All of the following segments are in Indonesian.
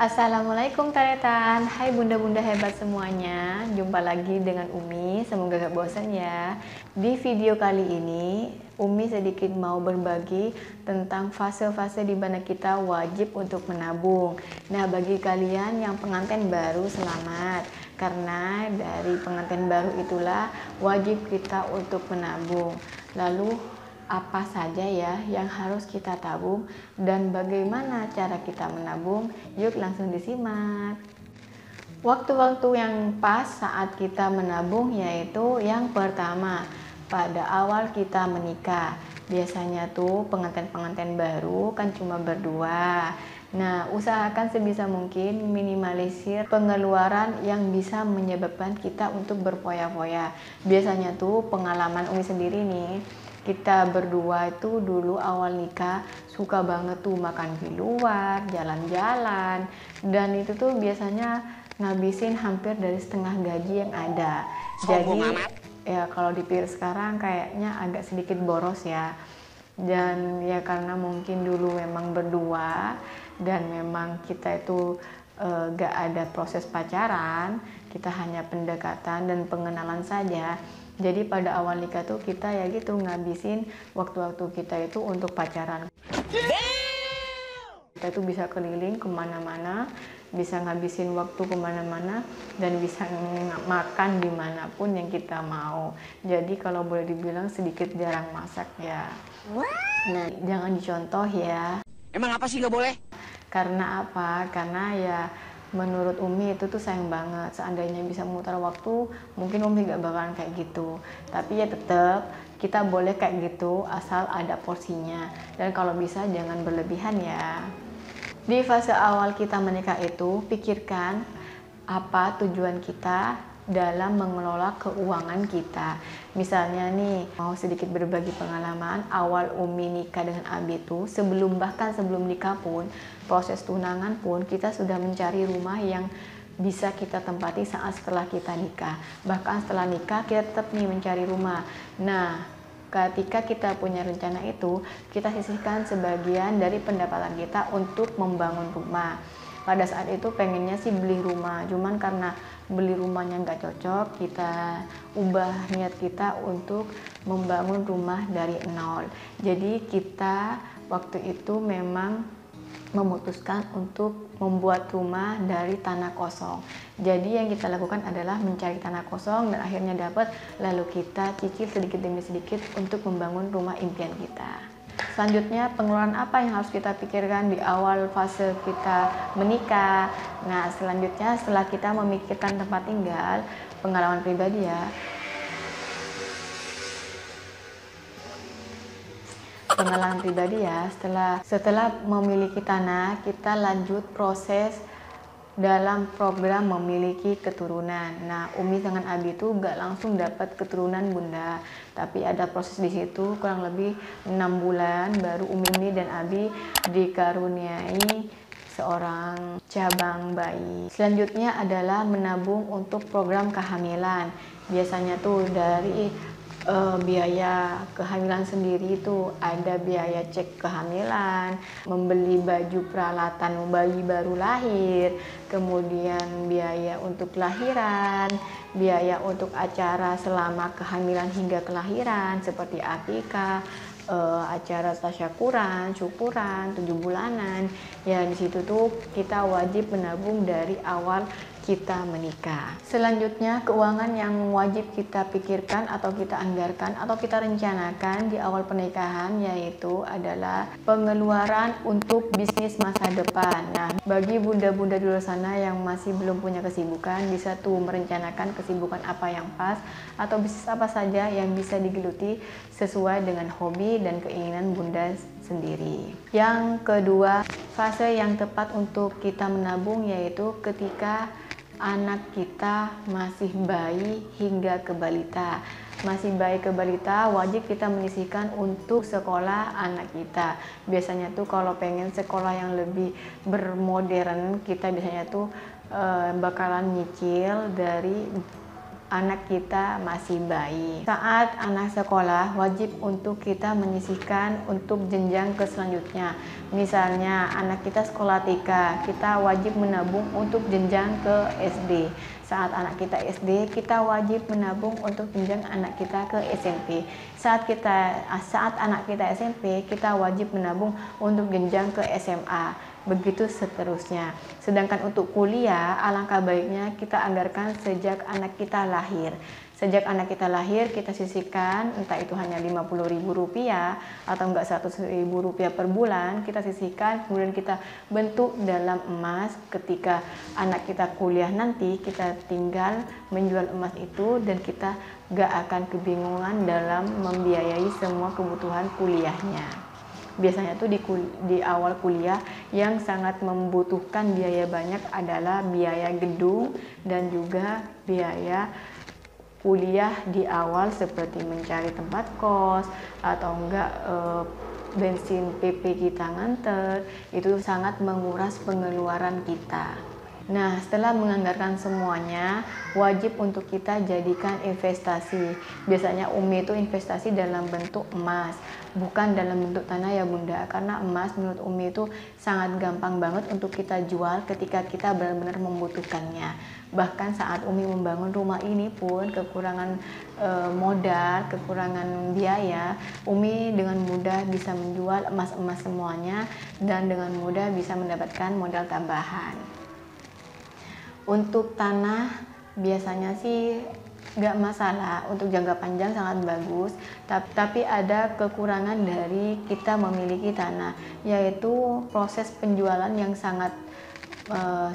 Assalamualaikum Taretan. Hai bunda-bunda hebat semuanya. Jumpa lagi dengan Umi. Semoga gak bosan ya. Di video kali ini Umi sedikit mau berbagi tentang fase-fase di mana kita wajib untuk menabung. Nah, bagi kalian yang pengantin baru, selamat. Karena dari pengantin baru itulah wajib kita untuk menabung. Lalu apa saja ya yang harus kita tabung dan bagaimana cara kita menabung? Yuk langsung disimak. Waktu-waktu yang pas saat kita menabung yaitu yang pertama, pada awal kita menikah. Biasanya tuh pengantin-pengantin baru kan cuma berdua. Nah, usahakan sebisa mungkin minimalisir pengeluaran yang bisa menyebabkan kita untuk berfoya-foya. Biasanya tuh pengalaman Umi sendiri nih, kita berdua itu dulu awal nikah suka banget tuh makan di luar, jalan-jalan, dan itu tuh biasanya ngabisin hampir dari setengah gaji yang ada. Jadi ya kalau dipikir sekarang kayaknya agak sedikit boros ya. Dan ya karena mungkin dulu memang berdua dan memang kita itu gak ada proses pacaran, kita hanya pendekatan dan pengenalan saja. Jadi pada awal nikah tuh kita ya gitu ngabisin waktu-waktu kita itu untuk pacaran. Kita tuh bisa keliling kemana-mana, bisa ngabisin waktu kemana-mana, dan bisa makan dimanapun yang kita mau. Jadi kalau boleh dibilang sedikit jarang masak ya. Nah, jangan dicontoh ya. Emang apa sih nggak boleh? Karena apa? Karena ya menurut Umi itu tuh sayang banget. Seandainya bisa memutar waktu, mungkin Umi gak bakalan kayak gitu. Tapi ya tetap kita boleh kayak gitu asal ada porsinya. Dan kalau bisa jangan berlebihan ya. Di fase awal kita menikah itu, pikirkan apa tujuan kita dalam mengelola keuangan kita. Misalnya nih, mau sedikit berbagi pengalaman, awal Umi nikah dengan Abi itu, bahkan sebelum nikah pun, proses tunangan pun, kita sudah mencari rumah yang bisa kita tempati saat setelah kita nikah. Bahkan setelah nikah, kita tetap nih mencari rumah. Nah, ketika kita punya rencana itu, kita sisihkan sebagian dari pendapatan kita untuk membangun rumah. Pada saat itu pengennya sih beli rumah, cuman karena beli rumahnya nggak cocok, kita ubah niat kita untuk membangun rumah dari nol. Jadi kita waktu itu memang memutuskan untuk membuat rumah dari tanah kosong. Jadi yang kita lakukan adalah mencari tanah kosong dan akhirnya dapat, lalu kita cicil sedikit demi sedikit untuk membangun rumah impian kita. Selanjutnya, pengeluaran apa yang harus kita pikirkan di awal fase kita menikah? Nah, selanjutnya setelah kita memikirkan tempat tinggal, pengalaman pribadi ya. Pengalaman pribadi ya, setelah memiliki tanah, kita lanjut proses dalam program memiliki keturunan. Nah, Umi dengan Abi itu gak langsung dapat keturunan bunda, tapi ada proses di situ kurang lebih 6 bulan baru Umi dan Abi dikaruniai seorang cabang bayi. Selanjutnya adalah menabung untuk program kehamilan. Biasanya tuh dari biaya kehamilan sendiri itu ada biaya cek kehamilan, membeli baju peralatan bayi baru lahir, kemudian biaya untuk kelahiran, biaya untuk acara selama kehamilan hingga kelahiran seperti akikah, acara tasyakuran, syukuran, 7 bulanan. Ya di situ tuh kita wajib menabung dari awal kita menikah. Selanjutnya, keuangan yang wajib kita pikirkan atau kita anggarkan atau kita rencanakan di awal pernikahan yaitu adalah pengeluaran untuk bisnis masa depan. Nah, bagi bunda-bunda di luar sana yang masih belum punya kesibukan, bisa tuh merencanakan kesibukan apa yang pas atau bisnis apa saja yang bisa digeluti sesuai dengan hobi dan keinginan bunda sendiri. Yang kedua, fase yang tepat untuk kita menabung yaitu ketika anak kita masih bayi hingga ke balita. Masih bayi ke balita, wajib kita menyisihkan untuk sekolah anak kita. Biasanya tuh kalau pengen sekolah yang lebih bermodern, kita biasanya tuh bakalan nyicil dari anak kita masih bayi. Saat anak sekolah, wajib untuk kita menyisihkan untuk jenjang ke selanjutnya. Misalnya anak kita sekolah TK, kita wajib menabung untuk jenjang ke SD. Saat anak kita SD, kita wajib menabung untuk jenjang anak kita ke SMP. Saat anak kita SMP, kita wajib menabung untuk jenjang ke SMA. Begitu seterusnya. Sedangkan untuk kuliah, alangkah baiknya kita anggarkan sejak anak kita lahir. Sejak anak kita lahir, kita sisihkan, entah itu hanya Rp50.000 atau enggak Rp100.000 per bulan, kita sisihkan, kemudian kita bentuk dalam emas. Ketika anak kita kuliah nanti, kita tinggal menjual emas itu dan kita enggak akan kebingungan dalam membiayai semua kebutuhan kuliahnya. Biasanya tuh di awal kuliah yang sangat membutuhkan biaya banyak adalah biaya gedung dan juga biaya kuliah di awal seperti mencari tempat kos atau enggak bensin PP kita nganter, itu sangat menguras pengeluaran kita. Nah, setelah menganggarkan semuanya, wajib untuk kita jadikan investasi. Biasanya Umi itu investasi dalam bentuk emas, bukan dalam bentuk tanah ya Bunda. Karena emas menurut Umi itu sangat gampang banget untuk kita jual ketika kita benar-benar membutuhkannya. Bahkan saat Umi membangun rumah ini pun kekurangan modal, kekurangan biaya, Umi dengan mudah bisa menjual emas-emas semuanya dan dengan mudah bisa mendapatkan modal tambahan. Untuk tanah biasanya sih nggak masalah, untuk jangka panjang sangat bagus, tapi ada kekurangan dari kita memiliki tanah, yaitu proses penjualan yang sangat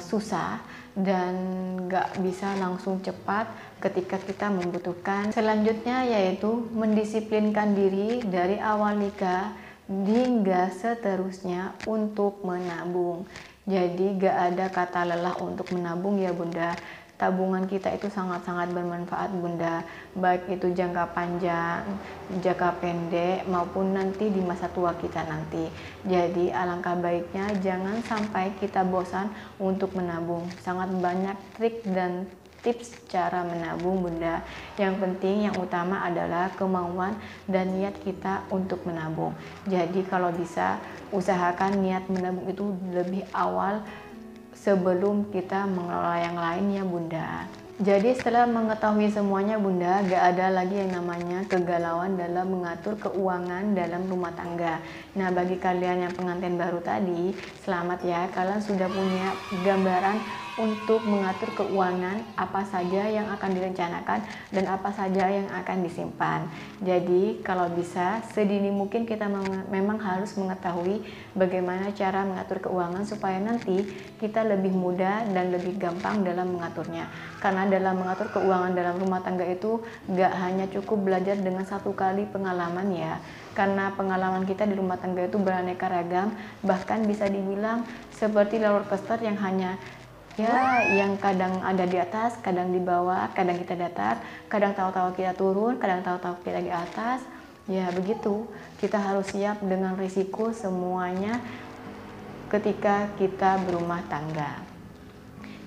susah dan nggak bisa langsung cepat ketika kita membutuhkan. Selanjutnya yaitu mendisiplinkan diri dari awal nikah hingga seterusnya untuk menabung. Jadi gak ada kata lelah untuk menabung ya Bunda. Tabungan kita itu sangat-sangat bermanfaat Bunda, baik itu jangka panjang, jangka pendek maupun nanti di masa tua kita nanti. Jadi alangkah baiknya jangan sampai kita bosan untuk menabung. Sangat banyak trik dan tips cara menabung Bunda. Yang penting yang utama adalah kemauan dan niat kita untuk menabung. Jadi kalau bisa usahakan niat menabung itu lebih awal sebelum kita mengelola yang lain ya Bunda. Jadi setelah mengetahui semuanya Bunda, gak ada lagi yang namanya kegalauan dalam mengatur keuangan dalam rumah tangga. Nah, bagi kalian yang pengantin baru tadi, selamat ya, kalian sudah punya gambaran untuk mengatur keuangan apa saja yang akan direncanakan dan apa saja yang akan disimpan. Jadi kalau bisa sedini mungkin kita memang harus mengetahui bagaimana cara mengatur keuangan supaya nanti kita lebih mudah dan lebih gampang dalam mengaturnya. Karena dalam mengatur keuangan dalam rumah tangga itu gak hanya cukup belajar dengan satu kali pengalaman ya. Karena pengalaman kita di rumah tangga itu beraneka ragam, bahkan bisa dibilang seperti roller coaster yang hanya yang kadang ada di atas, kadang di bawah, kadang kita datar, kadang tahu-tahu kita turun, kadang tahu-tahu kita di atas. Ya begitu, kita harus siap dengan risiko semuanya ketika kita berumah tangga.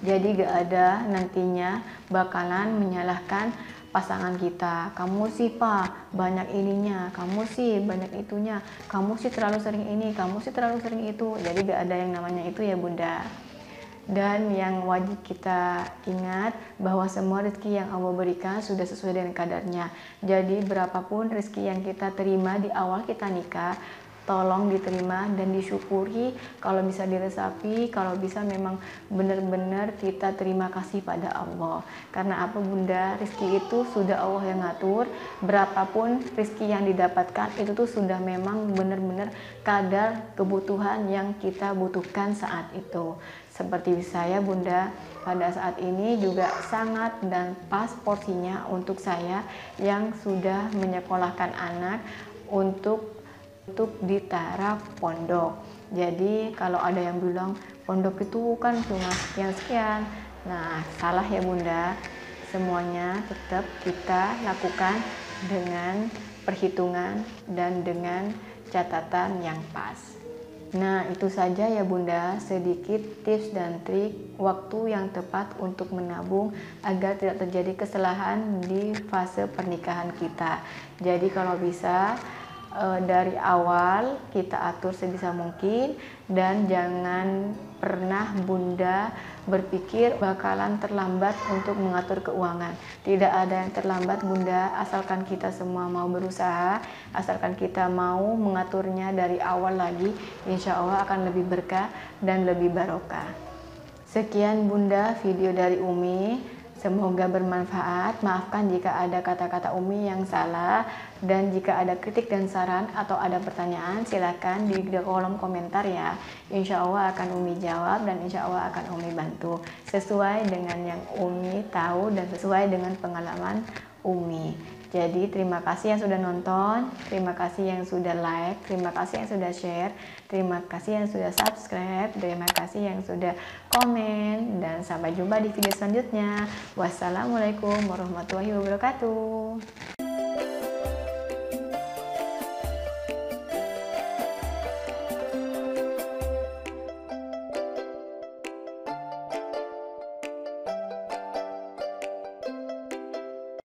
Jadi gak ada nantinya bakalan menyalahkan pasangan kita. Kamu sih Pak banyak ininya, kamu sih banyak itunya, kamu sih terlalu sering ini, kamu sih terlalu sering itu. Jadi gak ada yang namanya itu ya Bunda. Dan yang wajib kita ingat bahwa semua rezeki yang Allah berikan sudah sesuai dengan kadarnya. Jadi berapapun rezeki yang kita terima di awal kita nikah, tolong diterima dan disyukuri. Kalau bisa diresapi, kalau bisa memang benar-benar kita terima kasih pada Allah. Karena apa Bunda, rezeki itu sudah Allah yang ngatur. Berapapun rezeki yang didapatkan itu tuh sudah memang benar-benar kadar kebutuhan yang kita butuhkan saat itu. Seperti saya Bunda, pada saat ini juga sangat dan pas porsinya untuk saya yang sudah menyekolahkan anak untuk di taraf pondok. Jadi kalau ada yang bilang pondok itu kan cuma sekian-sekian, nah salah ya Bunda. Semuanya tetap kita lakukan dengan perhitungan dan dengan catatan yang pas. Nah, itu saja ya Bunda, sedikit tips dan trik waktu yang tepat untuk menabung agar tidak terjadi kesalahan di fase pernikahan kita. Jadi kalau bisa dari awal kita atur sebisa mungkin, dan jangan pernah Bunda berpikir bakalan terlambat untuk mengatur keuangan. Tidak ada yang terlambat Bunda, asalkan kita semua mau berusaha, asalkan kita mau mengaturnya dari awal lagi, insya Allah akan lebih berkah dan lebih barokah. Sekian Bunda video dari Umi. Semoga bermanfaat. Maafkan jika ada kata-kata Umi yang salah, dan jika ada kritik dan saran atau ada pertanyaan silakan di kolom komentar ya. Insya Allah akan Umi jawab, dan insya Allah akan Umi bantu sesuai dengan yang Umi tahu dan sesuai dengan pengalaman Umi. Jadi terima kasih yang sudah nonton, terima kasih yang sudah like, terima kasih yang sudah share, terima kasih yang sudah subscribe, terima kasih yang sudah komen, dan sampai jumpa di video selanjutnya. Wassalamualaikum warahmatullahi wabarakatuh.